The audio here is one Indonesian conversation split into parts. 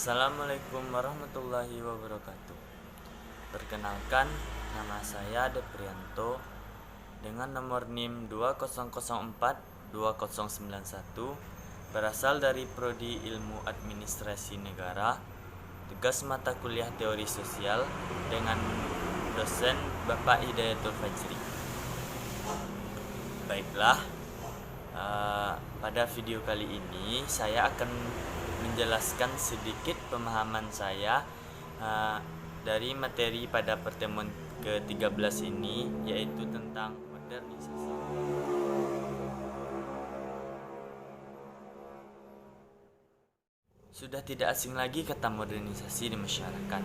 Assalamualaikum warahmatullahi wabarakatuh. Perkenalkan, nama saya Deprianto dengan nomor NIM 20042091, berasal dari Prodi Ilmu Administrasi Negara, tugas mata kuliah Teori Sosial dengan dosen Bapak Hidayatul Fajri. Baiklah, pada video kali ini saya akan menjelaskan sedikit pemahaman saya dari materi pada pertemuan ke-13 ini, yaitu tentang modernisasi. Sudah tidak asing lagi kata modernisasi di masyarakat.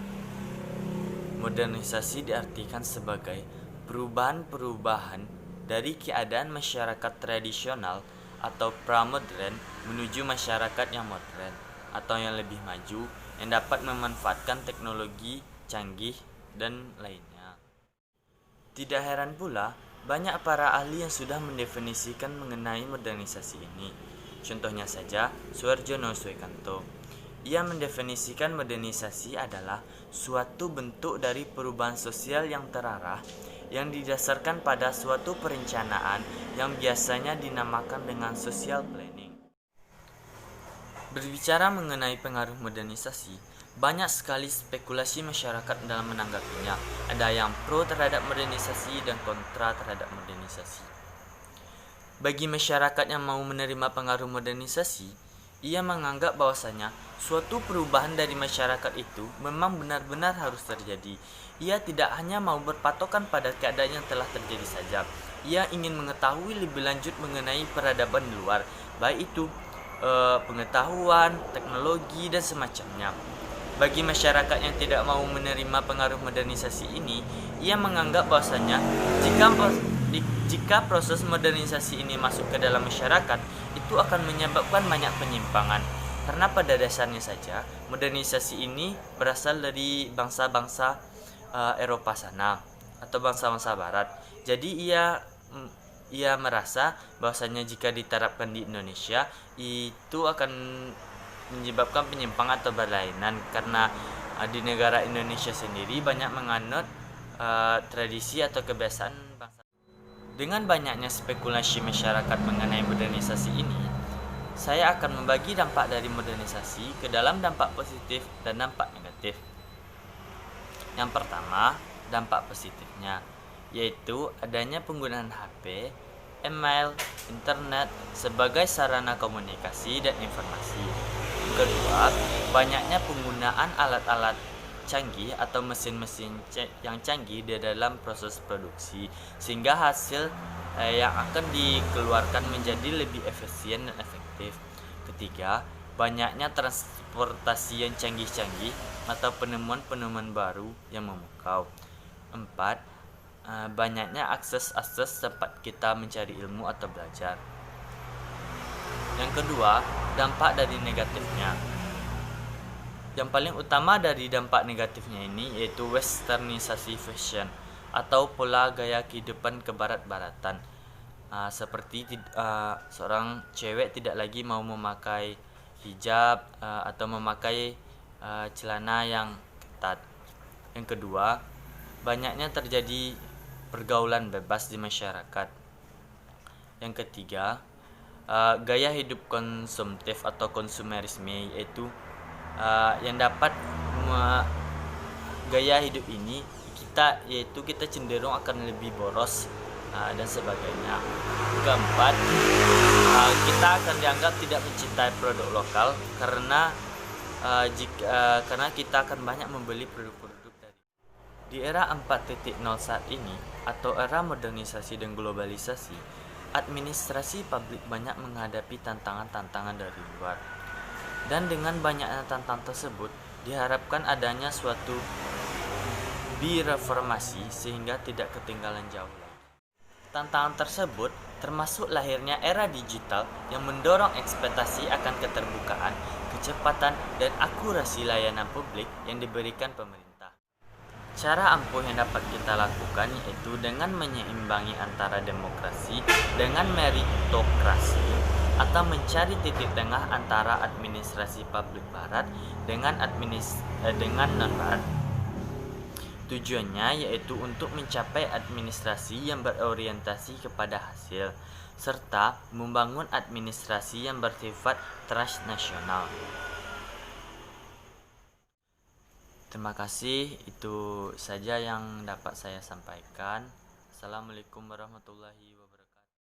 Modernisasi diartikan sebagai perubahan-perubahan dari keadaan masyarakat tradisional atau pramodern menuju masyarakat yang modern atau yang lebih maju, yang dapat memanfaatkan teknologi canggih dan lainnya. Tidak heran pula, banyak para ahli yang sudah mendefinisikan mengenai modernisasi ini. Contohnya saja, Suharjono Swekanto. Ia mendefinisikan modernisasi adalah suatu bentuk dari perubahan sosial yang terarah yang didasarkan pada suatu perencanaan yang biasanya dinamakan dengan social planning. Berbicara mengenai pengaruh modernisasi, banyak sekali spekulasi masyarakat dalam menanggapinya. Ada yang pro terhadap modernisasi dan kontra terhadap modernisasi. Bagi masyarakat yang mau menerima pengaruh modernisasi, ia menganggap bahwasanya suatu perubahan dari masyarakat itu memang benar-benar harus terjadi. Ia tidak hanya mau berpatokan pada keadaan yang telah terjadi saja. Ia ingin mengetahui lebih lanjut mengenai peradaban di luar, baik itu pengetahuan, teknologi, dan semacamnya. Bagi masyarakat yang tidak mau menerima pengaruh modernisasi ini, ia menganggap bahwasanya jika proses modernisasi ini masuk ke dalam masyarakat, itu akan menyebabkan banyak penyimpangan. Karena pada dasarnya saja, modernisasi ini berasal dari bangsa-bangsa Eropa sana atau bangsa-bangsa Barat. Jadi ia merasa bahwasanya jika diterapkan di Indonesia itu akan menyebabkan penyimpangan atau berlainan, karena di negara Indonesia sendiri banyak menganut tradisi atau kebiasaan bangsa. Dengan banyaknya spekulasi masyarakat mengenai modernisasi ini, saya akan membagi dampak dari modernisasi ke dalam dampak positif dan dampak negatif. Yang pertama, dampak positifnya, yaitu adanya penggunaan HP, email, internet sebagai sarana komunikasi dan informasi. Kedua, banyaknya penggunaan alat-alat canggih atau mesin-mesin yang canggih di dalam proses produksi, sehingga hasil yang akan dikeluarkan menjadi lebih efisien dan efektif. Ketiga, banyaknya transportasi yang canggih-canggih atau penemuan-penemuan baru yang memukau. Empat, banyaknya akses tempat kita mencari ilmu atau belajar. Yang kedua, dampak dari negatifnya. Yang paling utama dari dampak negatifnya ini yaitu westernisasi fashion atau pola gaya kehidupan kebarat-baratan. Seperti seorang cewek tidak lagi mau memakai hijab atau memakai celana yang ketat. Yang kedua, banyaknya terjadi pergaulan bebas di masyarakat. Yang ketiga, gaya hidup konsumtif atau konsumerisme, yaitu yang dapat gaya hidup ini kita cenderung akan lebih boros dan sebagainya. Keempat, kita akan dianggap tidak mencintai produk lokal karena kita akan banyak membeli produk-produk di era 4.0 saat ini atau era modernisasi dan globalisasi. Administrasi publik banyak menghadapi tantangan-tantangan dari luar. Dan dengan banyaknya tantangan tersebut, diharapkan adanya suatu bireformasi sehingga tidak ketinggalan jauh. Tantangan tersebut termasuk lahirnya era digital yang mendorong ekspektasi akan keterbukaan, kecepatan, dan akurasi layanan publik yang diberikan pemerintah. Cara ampuh yang dapat kita lakukan yaitu dengan menyeimbangi antara demokrasi dengan meritokrasi atau mencari titik tengah antara administrasi publik barat dengan non-barat. Tujuannya yaitu untuk mencapai administrasi yang berorientasi kepada hasil, serta membangun administrasi yang bersifat transnasional. Terima kasih, itu saja yang dapat saya sampaikan. Assalamualaikum warahmatullahi wabarakatuh.